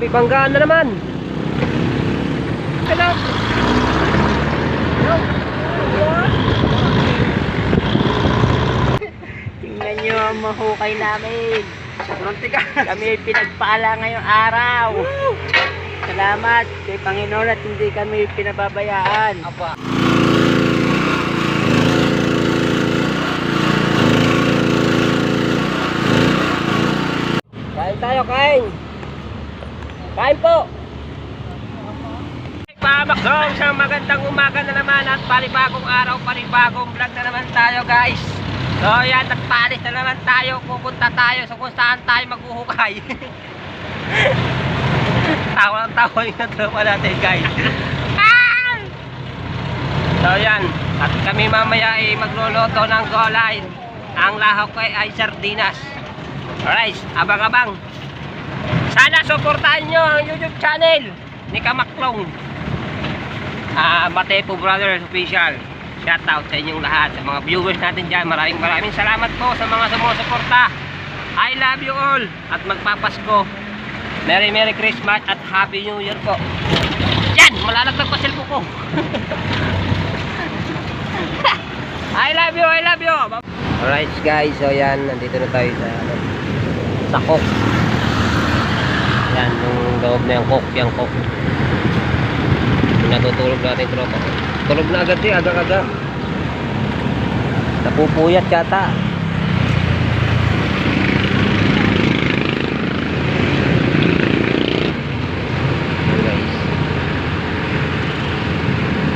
May banggaan na naman. Hello. Tingnan nyo ang mahukay namin. Kami ay pinagpala ngayong araw. Salamat kay Panginoon at hindi kami pinababayaan. Apa. Kain tayo, kain. Kain po. Pamakdong, isang magandang umaga na naman at panibagong araw, panibagong vlog na naman tayo, guys. So yan, nagpalis na naman tayo. Pupunta tayo sa kung saan tayo maghuhukay. Tawa ng tawa yung tropa natin, guys. So yan, at kami mamaya ay magluluto ng gulay. Ang lahok ay sardinas. Alright, abang-abang. Sana suportahan nyo ang YouTube channel ni Kamaklong, Matepo Brothers Official. Shout out sa inyong lahat, sa mga viewers natin dyan. Maraming salamat po sa mga sumusuporta. I love you all. At magpapasko, Merry Christmas at Happy New Year po. Yan, malalagdag pa cellphone ko. I love you. Alright guys, so yan, nandito na tayo sa cook. Yan, yung loob na yung cook, natutulog natin tropa. Tulog na agad eh, aga-aga. Napupuyat yata. Guys,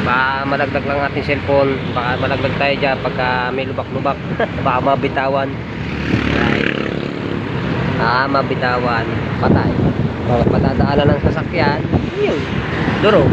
baka malaglag lang ating cellphone. Baka malaglag tayo dyan pagka may lubak-lubak. Baka mabitawan. Mabitawan. Patay. Pag patadaanan ng sasakyan, yun, duro.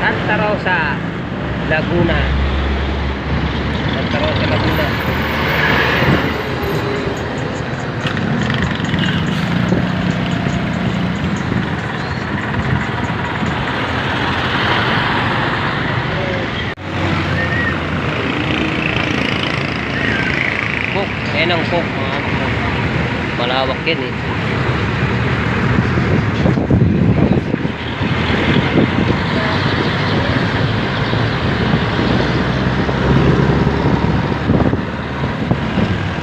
Santa Rosa, Laguna. Cook, yan ang cook. Malawak yan eh.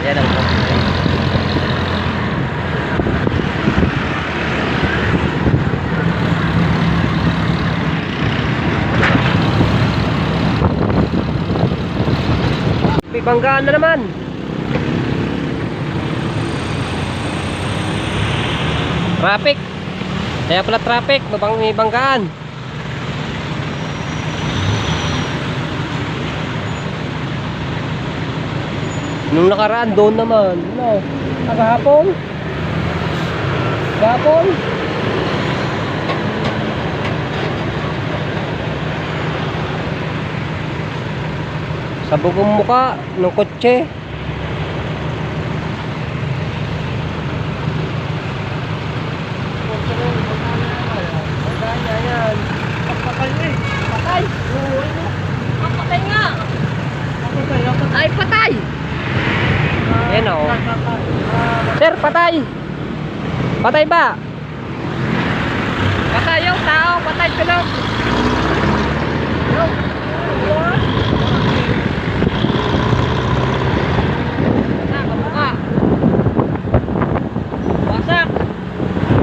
Yan ang cook. May banggaan na naman. Traffic. Kaya pala traffic, may banggaan. Nung nakaraan doon naman, no. Kahapon. Sa bugong muka ng kotse. Ay, patay! Yan o. Sir, patay! Patay ba? Patay yung tao, patay pilot. Kamuka. Wasak.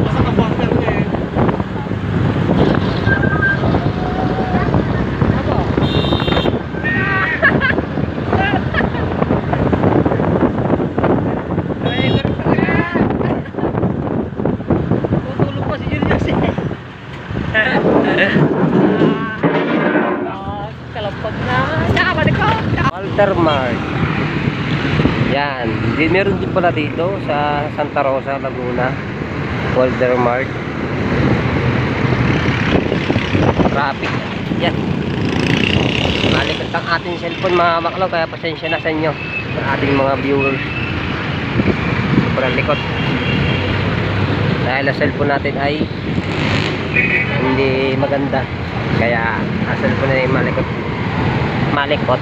Wasak ang bumper niya eh. Kalapag na. Nakabalik ko. Walter Mart. Yan. Meron din pala dito sa Santa Rosa, Laguna. Walter Mart. Traffic. Yan. Malikot ang ating cellphone mga maklaw. Kaya pasensya na sa inyo. Ang ating mga viewers. Sobrang likot. Dahil ang cellphone natin ay hindi maganda, kaya ang cellphone na malikot.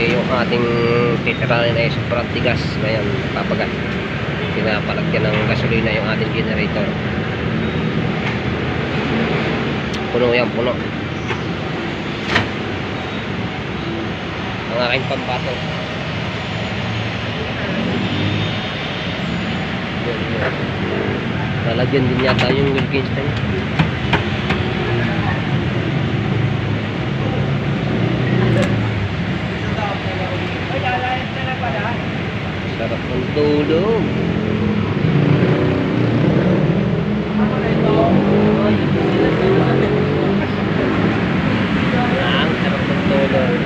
ay yung ating titiranin ay sobrang tigas. Ngayon papagat, pinapalagyan ng gasolina yung ating generator. Puno yan, puno ang aking pambato. Lalagyan din yata yung Wilkinson. Sarap ng tulog. Ang sarap ng tulog.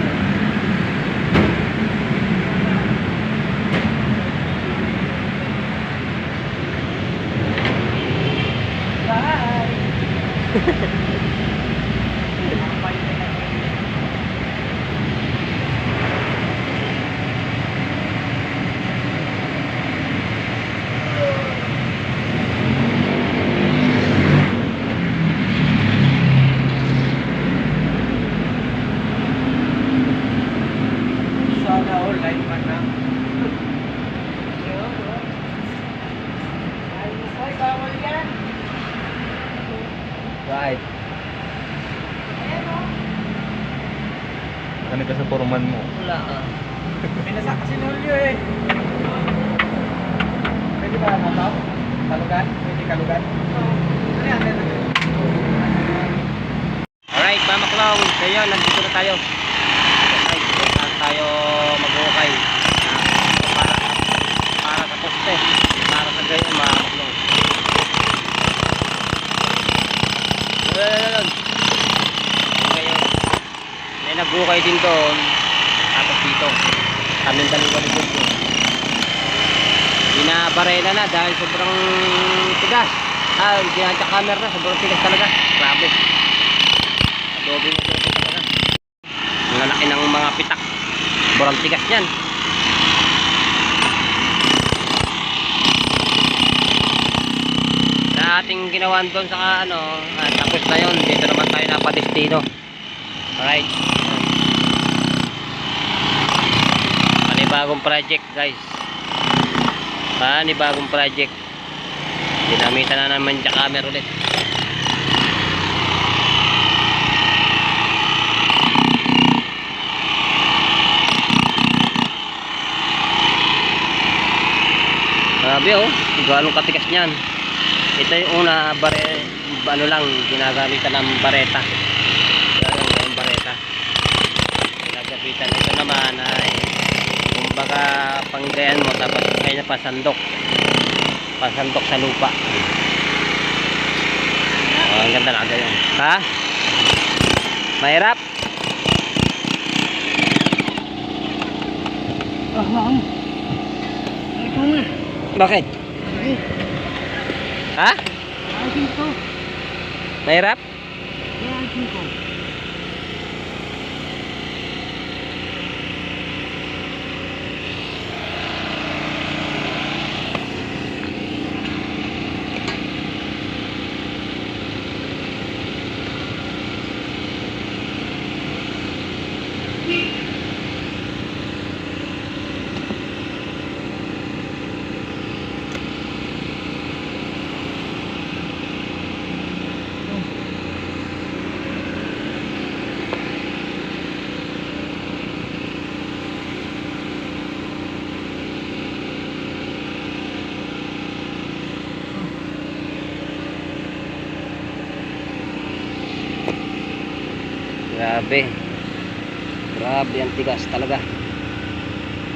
Sana all life man na. Ay, bawal yan. Right. Ano ka sa foreman mo? Wala May nasa kasi nulyo eh. Pwede ba nataw? Kalugan? Pwede kalugan? Ano yan? Alright, Mama Klong. So yun, nandito na tayo. Saan tayo mag-ukay. Para sa poste. Para sa ganyan, Mama Klong. Ngayon, may nag-ukay din doon. Tapos dito. Kaming daliwa-libod ko. Binabarela na dahil sobrang tigas. Ginadya camera na, sobrang tigas talaga. Grabe. Adobe talaga. Ang lalaki ng mga pitak. Sobrang tigas niyan. Sa ating ginawan doon sa tapos na yun. Dito naman tayo napadestino. Alright. Panibagong project guys. Panibagong project. Dinamitan na naman dya camera ulit. Grabe oh, gano'ng katigas niyan. Ito yung una, ano lang, ginagamitan ng bareta. Yung bareta. Ginagamitan. Ito naman ay, kumbaga, panggayan mo, tapos kaya na pasandok. Pasandok sa lupa. Oh, ang ganda lang ganyan. Ha? Mahirap? Bakit? Ha? Mahirap? Grabe. Grabe ang tigas talaga.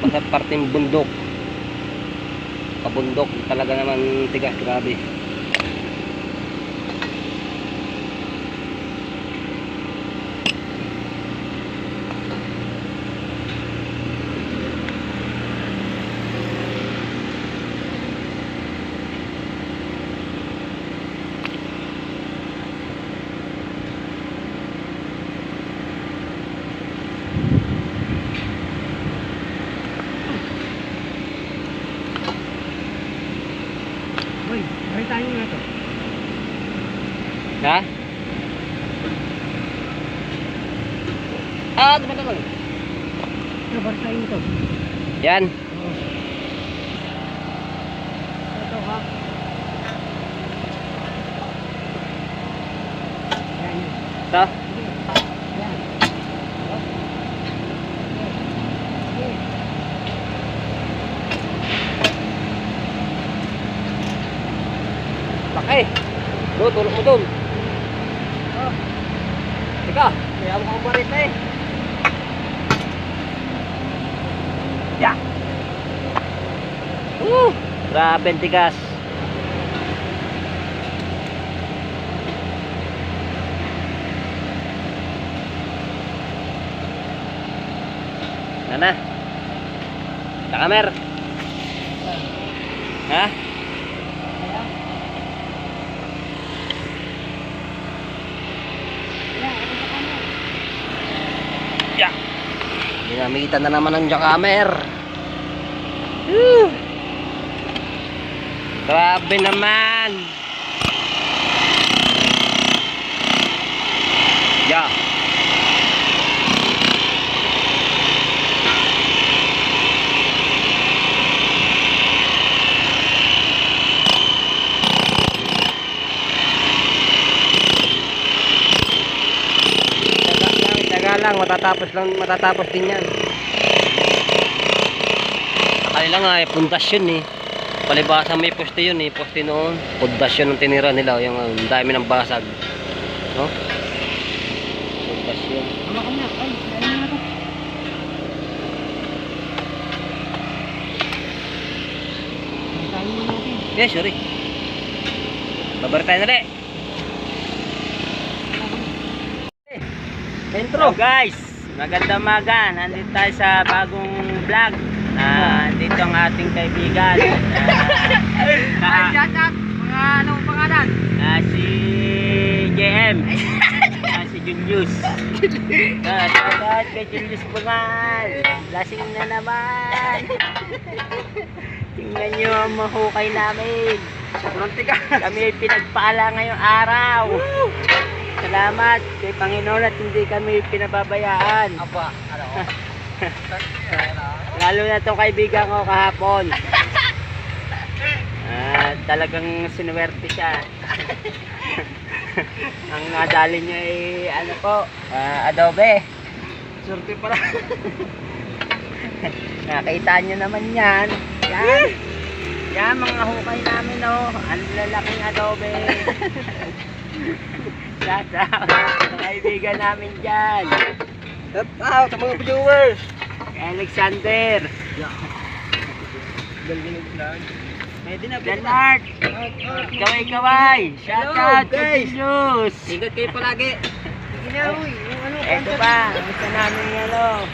Basta parteng bundok. Kabundok talaga naman tigas, grabe. Uy, may tayo nga to. Ha? Diba? Ano ba? sa'yo ito. Yan. Ito ha. Yan yun. Ito. Yan. Laki. Doon, tulog mo doon. Oh, Teka. kaya mo ako parit eh. Ya. Grabe ang tigas. Nana. Nakamer. Ha? Ya. Ginamitan na naman ng jackamer. Grabe naman. Ya. Taga lang, matatapos din yan. Akala nga pundasyon eh. Palibasa may poste yun eh, poste noon. Pundasyon ang tinira nila, yung dami ng basag. No? Pundasyon. Ama ka na. Ay, ano na ito? Tayo mo natin. Yes, sorry. Babar tayo na rin. Intro guys, magandang umaga. Nandito tayo sa bagong vlog. Dito ang ating kaibigan. Shout out, mga anong pangalan? Si JM. Si Julius. Shout out kay Julius Bungal. Lasing na naman. Tingnan nyo ang mahukay namin. Sobrang tiga. Kami ay pinagpaala ngayong araw. Salamat kay Panginoon at hindi kami pinababayaan. Apa, ano? Lalo na itong kaibigan ko kahapon. Talagang sinuwerte siya. Ang nadali niya ay ano po, adobe. Surti pala. Nakita niyo naman yan. Yan. Yan mga hukay namin oh. Ang lalaking adobe. Shout out sa kaibigan namin dyan. Shout out sa mga viewers. Alexander. Pwede na, Bernard. Kaway-kaway. Shout out Hello, guys. to Julius. Ingat kayo palagi. Ginawi, yung ano, Ito pa, isa namin ano.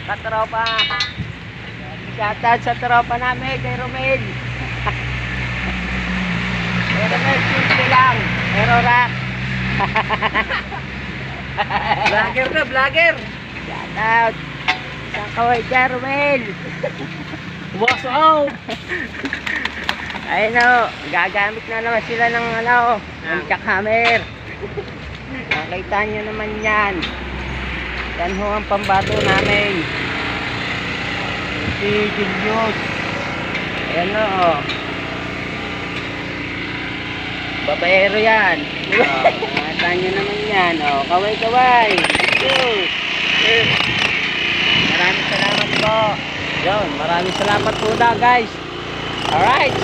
Katropa. Shout out sa tropa namin kay Romel. Kay Romel, simple lang. Pero rock. Vlogger na, vlogger. Shout out. Isang kaway dyan, Romel. Wow. Ayun o, gagamit na naman sila ng ano, ng jackhammer. Nakita nyo naman yan. Yan ho ang pambato namin. Si Julius. Ayan o. Babaero yan. Nakita nyo naman yan. O, kaway-kaway. Maraming salamat po. Yun, maraming salamat po na guys. Alright.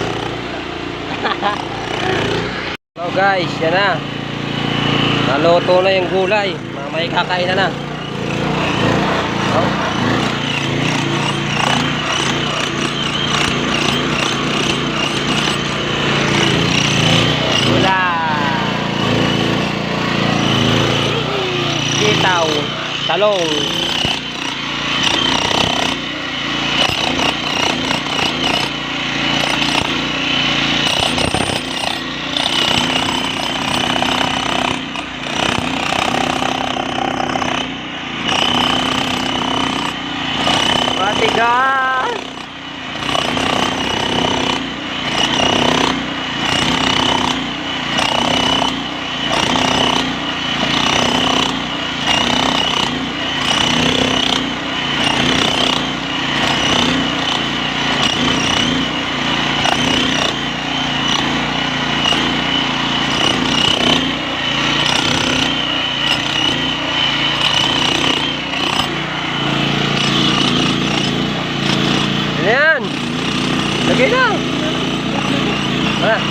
So guys, yan na. Naluto na yung gulay. Mamay kakain na. Oh. Sitaw, talong. Matigas. Sige na. Ah.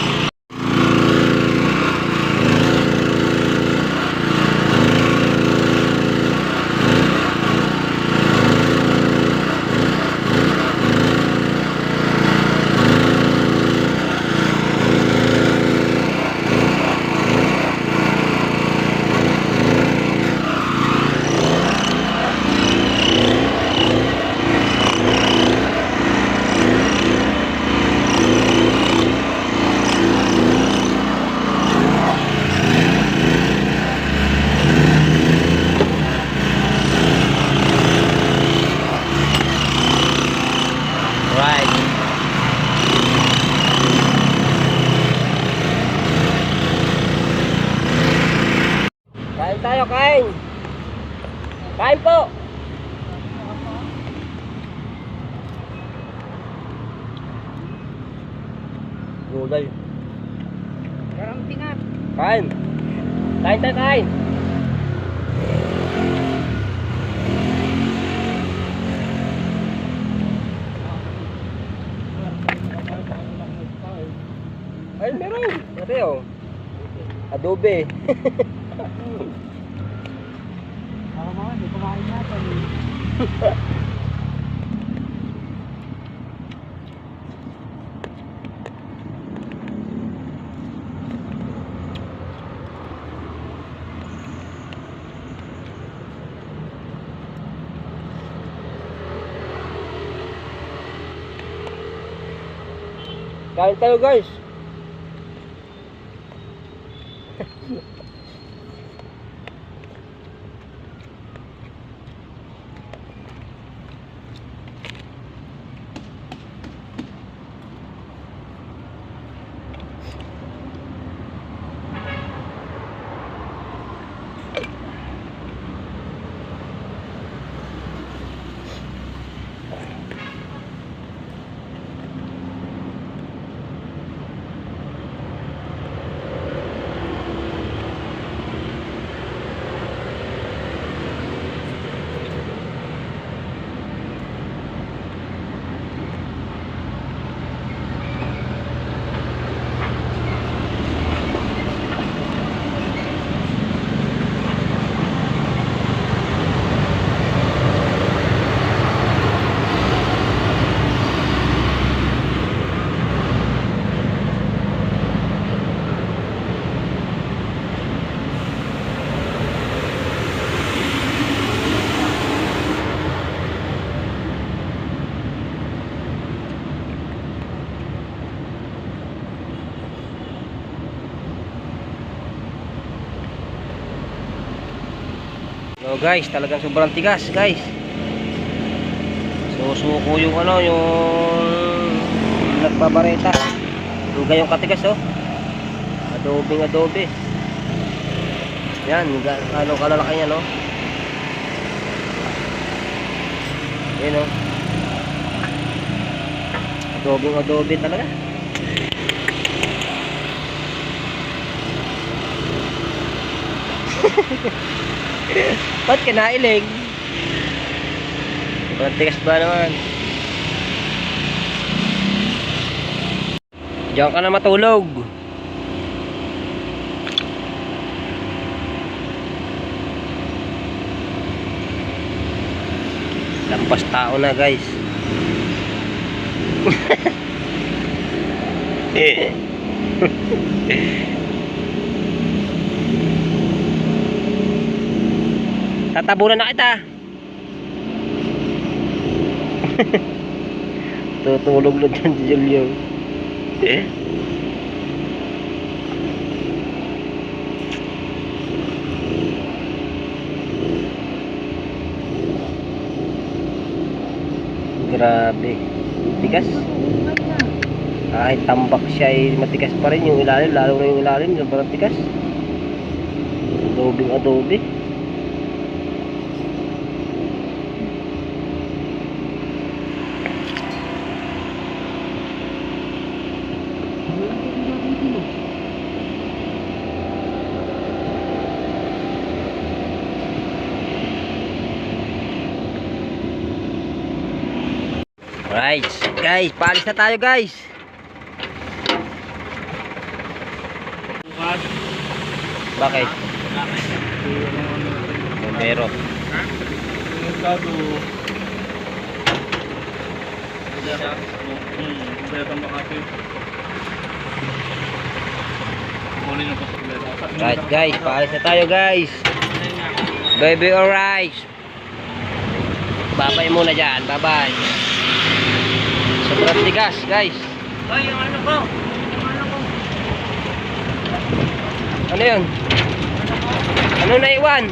Right. Kain tayo, kain. Kain po. Gulay. Karang tingat. Kain. Kain tayo, kain. Ay, meron. Ito yun. Adobe. Ako mga, hindi kumain natin. Kain tayo, guys. So guys, talagang sobrang tigas, guys. Susuko yung ano, yung nagbabareta. Yung gayong katigas, oh. Adobe. Yan, ano kalalaki niya, no? Yan, oh. Adobe talaga. Ba't kinailing? Sobrang tigas ba naman? Diyan ka na matulog. Lampas tao na, guys. Tatabunan na kita. Tutulog na dyan si Julio. Grabe. Tigas. Kahit tambak siya ay matigas pa rin yung ilalim. Lalo na yung ilalim. Sobrang tigas. Adobe. Right, guys, paalis na tayo guys. Bakit? Bombero. Right guys, paalis na tayo guys. Baby alright. Babay muna dyan, bye-bye. Sobrang tigas guys. Hoy, yung ano ko? Ano yun? Ano naiwan?